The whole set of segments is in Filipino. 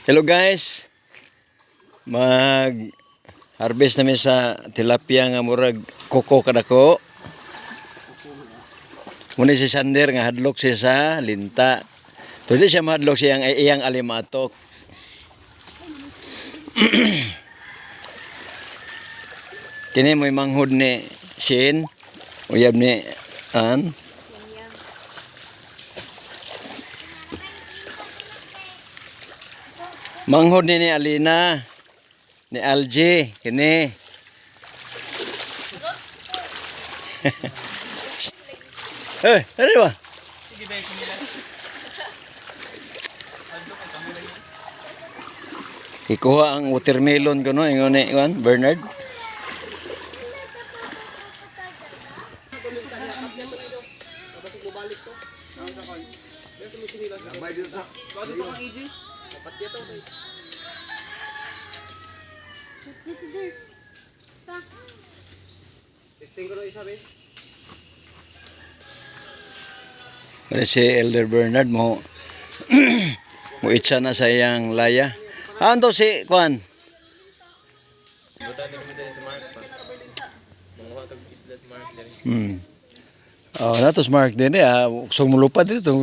Hello guys. Mag harvest namin sa tilapia nga murag koko kadako. Muna si Sander nga hadlok siya sa linta. Pwede siya mahadlok siya iyang alimatok. Kini mo'y manghud ni Shin. Uyab ni An. Manghod ni Alina, ni Algie, kini. Ano ba? Ikuha ang watermelon ko no, ingon ni Bernard. Kasi si Elder Bernard mo itsa na sa iyang laya. Ano si Kwan? Oh, natos Mark din eh. Gusto mo lupad dito.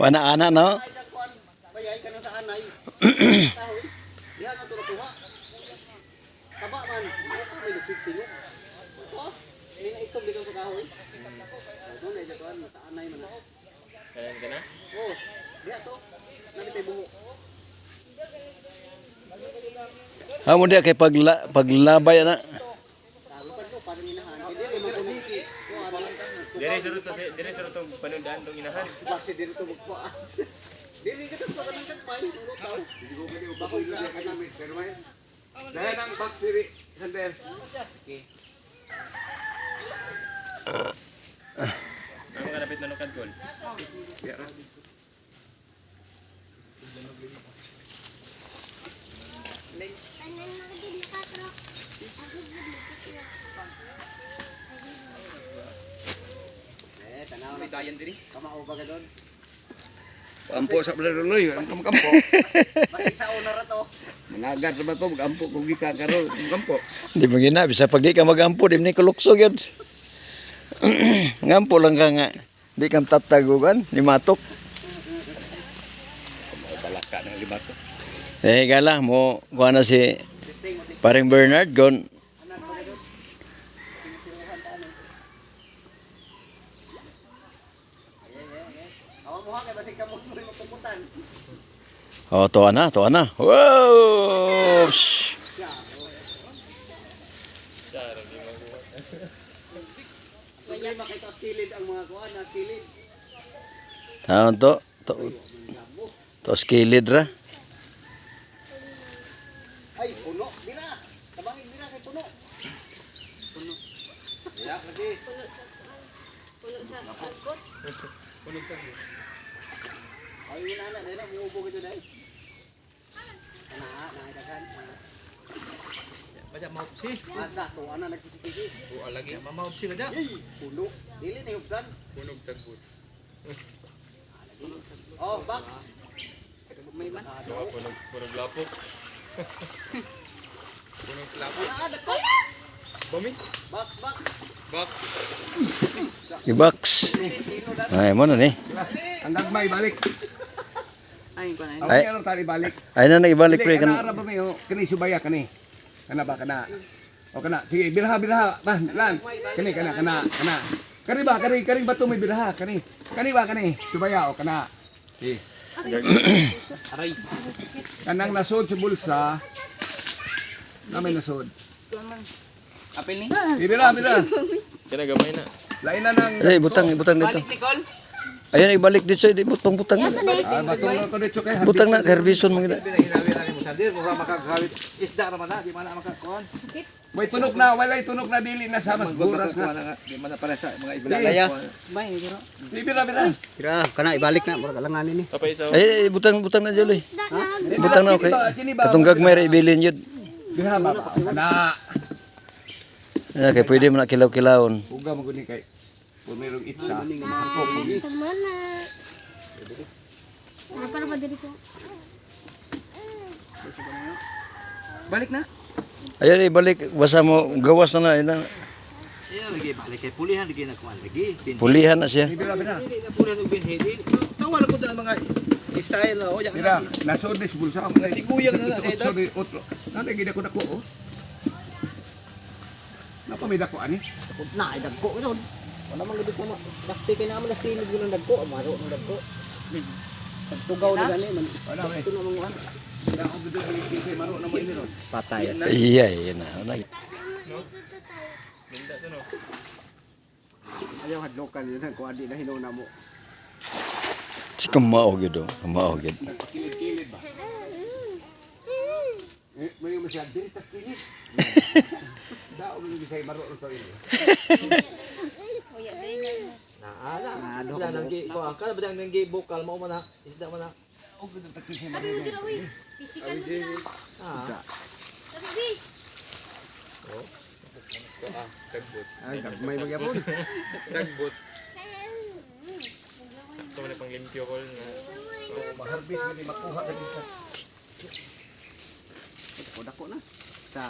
Wana-ana no? Bayay ka na sa anay. Diyan na tuwa. Taba man, may nagsitingo. Oh, ini na itom dito sa kahoy. Doon ay jatuan sa anay man. Ayan ka na? Oh, diya to. Nabitay buho. Amo dia kay paglabay na. Lupad ko para minahan. Hindi ay maguniki. Dire sa to panundaan tong inahan. Base dito magpa. Dili ka to kanang sakpay, ngutaw. Hindi ko pwede bakoy ka kanami, pero may. Dahil ang box diri, Sander. Okay. Ang mga napit na nukad kol. Tanaw na tayan diri. Kamao ba ka doon? Ampo sa balaluloy, ampo kampo. Basig sa una ra to. Managat ba to, ampo kung gika karo, kampo. Di mo gina bisa pag di ka magampo di ni kuluksog yun. Ngampo lang ka nga. Di kang tatagugan, ni matok. Balaka ng libato. Gala mo kuha na si paring Bernard gon. Awa mo ha kay basig ka mo magpuputan. Oh, tuwa na. Wow! Shhh. Hindi makita kilid ang mga kuan, na kilid. Ano to skilid ra. Ay, puno. Dira. Tabangin dira kay puno. Puno. Ya, lagi. Puno sa albot. Puno sa. Ay, wala na dira, muubo gito dai. Na dagan. Baca mau sih, Ada to ana nagkisiki. oh lagi mau sih baca. Puno. Dili ni hubsan. Punog tagbut. Oh, box. May man. Punog lapok. Punog kelapa. Ada ko. Bumi. Box. Bak. Ibox. Ay mo na ni. Ang gagmay balik. Ay, ko na. Ay. Ay ano tali balik. Ay na naibalik pre Kana kan. ara ba may kani subaya kani. Kana ba kana? O kana sige birha ba lan. Kana. Kani ba kani bato may birha kani. Kani ba kani subaya o kana. Si. Aray. Kanang nasod sa bulsa. Namay nasod. Apel ni? Bira. Kaya gamay na. Lain na nang Ay butang dito. Ayan ibalik dito di butang na. batong ko dito kay Butang na herbison mo gina. Isda ra man na, di man na makakuan. May tunog na, walay tunog na dili na sa mas buras na. Di man na para sa mga isda. Laya. Bira. Kira kana ibalik na murag alangan ni. Kapay sa Ay butang na juli. Butang na okay. Katong gagmay ra ibilin yun. Bira ba? Kana. Kaya pwede mo na kilaw-kilawon. Uga mo guni kay. Kung mayroong itsa, Mana? Apa nama diri ko? Balik na. Ayan, ibalik. Basta mo, gawas na na. Iya lagi balik kay pulihan lagi na kuan lagi. Pulihan na siya. bira bira. Dili na pulihan og binhi. Tawal ko sa mga style o yang Bira, nasod ni bulsa mo. Tikuyang na sa edad. Sorry, otro. Nanay gid ako dako oh. Napa may dako ani? Na ay dagko ron. Wala man gid ko na. Dakti kay naman na stilig ng dagko, maro ng dagko. Tugaw na gani man. Wala may. Ito na mga Wala ako gid ang kisi maro na mo ini ron. patay. Iya, iya na. Linda to no. Ayaw hadlok kan yun ko adi na hinuna mo. Si kamao gid oh. Kamao gid. Nagpakilid-kilid ba? May masyad din tas kilid. Dao mo gid say maro ron to ini. Ala, wala nang gi ko ang kada badang nang gi bokal mo man na. Isda man na. Og gid tak kisi maro ron. Ah. Tagbot. Ay, may magyapon. Tagbot. Sakto man pang limpyo ko na. Maharbis gid makuha gid sa. Dako na. Sa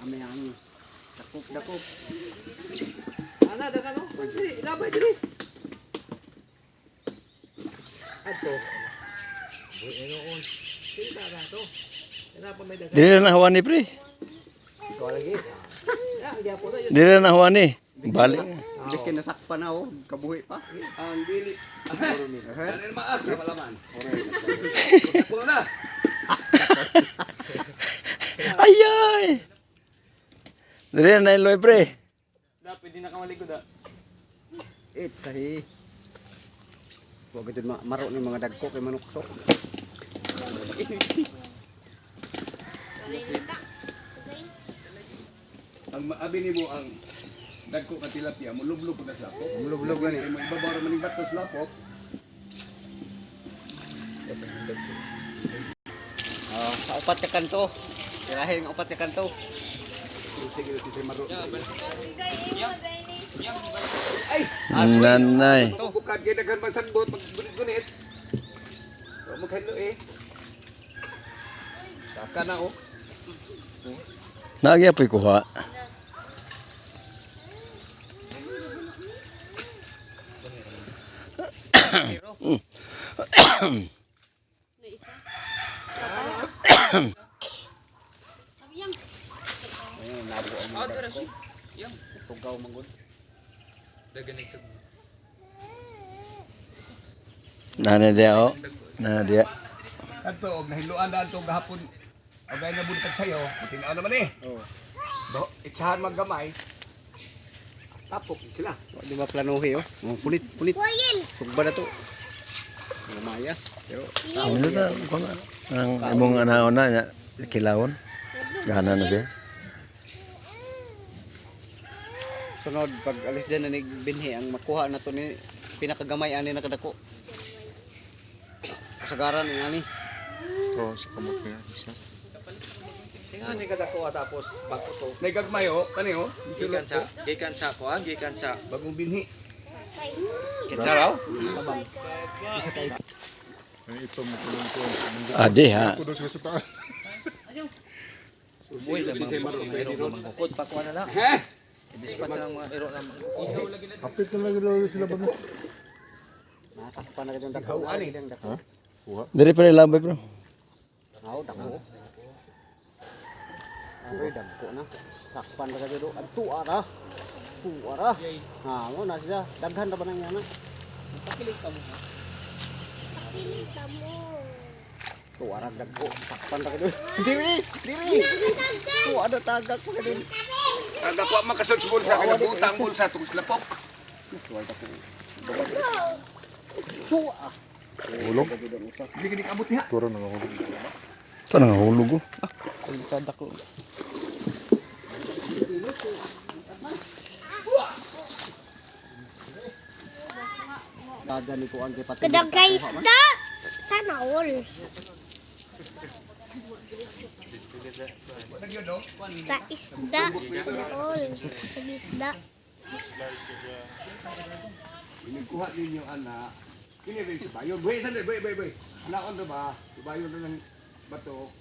ame ang dakop. Ana daga no. Dili, labay dili. Ato. Boy enoon. Kita na to. Ina pa may daga. Dili na hawani pre. Ito lagi. Ya, gyapon na yun. Dili na hawani. Balik. Just kinasakpan na oh, kabuhi pa. Ang dili. Kanin maag sa malaman. Kuno na. Ayay. Dili na iloy pre. Dapat di na kamalikod ah. Tahi. Huwag ito maro ng mga dagko kay manok to. Ang maabi nimo ang dagko ka tilapia mo lublog ko na sa lapok. Lublog gani. Mo ibabaw ra man ning bato sa lapok. Sa upat ka kanto. Tirahin ang upat ka kanto. Sige sige maro. Nanay. To bukad kay daghan man sagbot maggunit. So maghalo eh. Saka na oh. Nagyapoy kuha. Ayun, nabo ang mga dagko. Tugaw manggod. Daganig sa Nana dia oh. Nana dia. Kadto og nahiluan daan to gahapon. Agay na buntag sayo, tinaw naman eh. Oh. Do, itsahan maggamay. Tapok sila. Di ba planuhi oh? Punit. Sugba na to. Lumaya. Pero Ano ta kung ang imong anaon na nya kilawon. Gana na siya. sunod pag alis din na binhi ang makuha na to ni pinakagamay ani nakadako. Kasagaran ni ani. to sa kamot niya isa. Tingnan ni kadako tapos bago to. Nagagmay oh, kani oh. Gikan sa kuan, gikan sa Bagong binhi. kitsa raw. Ay ito mo tulong ko. Ade ha. Kudo sa suta. Uy, lamang iro naman kukod pa kuan na lang. Ha? Dispatch na ng mga iro naman. Kapit na lang sila ba? Natakpan na kadang dako. Ikaw, ani? Dako. Diri pa labay bro. Aw, dako. Ay, dako na. Takpan na kadto. Adto ara. Tuara. Ha, mo na siya. Daghan ra ba nang yana? Pakilig ka mo. Tuara dagko. Takpan ra kadto. Diri. Tuara tagak pa kadto. Tagak wa makasud sa bulsa kay butang bulsa tungos lapok. Tuara dako. Tuara. Ulong. Di gini abot diha. Turo na ako. Ito na hulog oh. Isa dako. Kada ni kuan kay pati. Kada guys da sana all. Nagyod no. Sa isda all. Sa isda. Inikuha ninyo anak. Kini rin si Bayo. Boy, sandali, boy. Anaon na ba? Si Bayo na ng bato.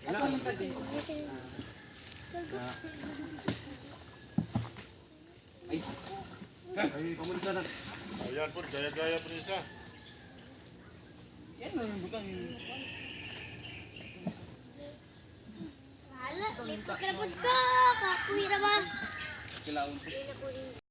Anaon na din. Ay, pamunta na. Ayan po, gaya-gaya po isa. Hala, lipat ka na po ka. Kakuhi na ba?